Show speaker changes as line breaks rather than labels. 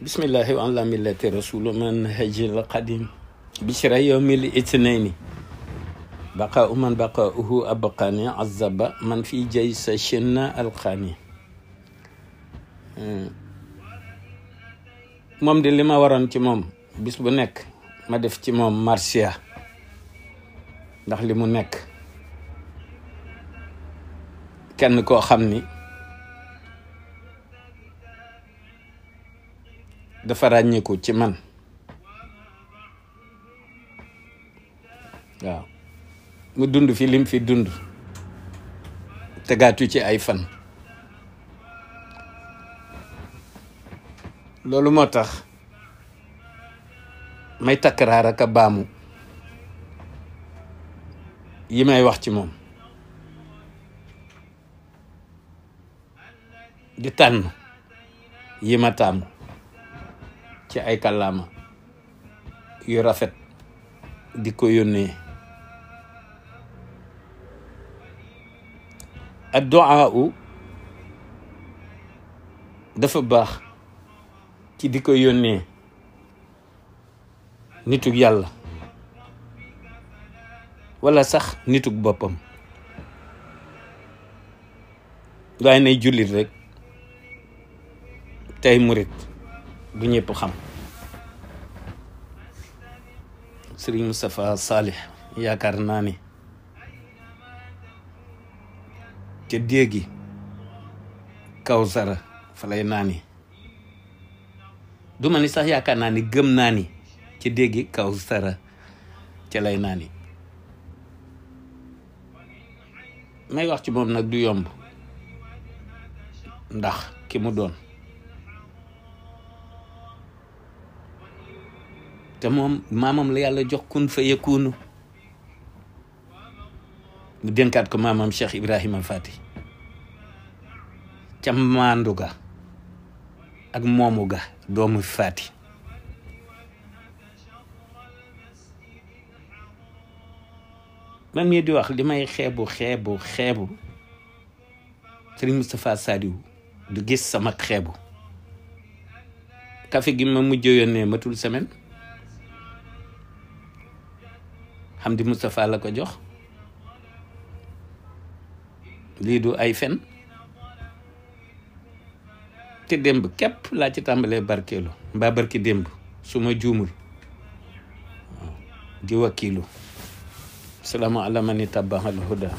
bismillahi wa ala millati rasulu man hajil qadim bishra yawmil itnaini baqa man baqauhu abqani azaba man fi jaysa shinna alqani moom de li ma waroon ci moom bis bu nekk ma def ci moom marsiya ndax li mu nekk kenn koo xam ni dafa ràññeeku ci man waaw mu dund fi lim fi dund tegaatu ci ay fan loolu moo tax may takkaraar ak a baamu yi may wax ci moom di tànn yi ma tàmm ci ay kàllaama yu rafet di ko yónnee addu'a dafa baax ci di ko yónnee nitug yàlla wala sax nitug boppam waaye nay jullit rek tey murit du ñëpp xam Sëriñ Moustapha Salih yaakaar naa ni ca déegi Kawsara fa lay naani du ma ni sax yaakaar naa ni gëm naa ni ca déegi Kawsara ca lay naani may wax ci moom nag du yomb ndax ki mu doon te moom maamam la yàlla jox kun fa yakunu mu dénkaat ko maamam Cheikh Ibrahima Fati ca maandu ga ak moomu ga doomu Fati man mii di wax li may xeebu Sëriñ Moustapha Saliou du gis sama xeebu café gi ma mujj yónnee matul semaine Hamdi Moustapha la ko jox lii du ay fen te démb képp laa ci tàmbalee barkeelu mbaa barki démb su ma juumul di wakiilu salaamu ala man ittabaal huda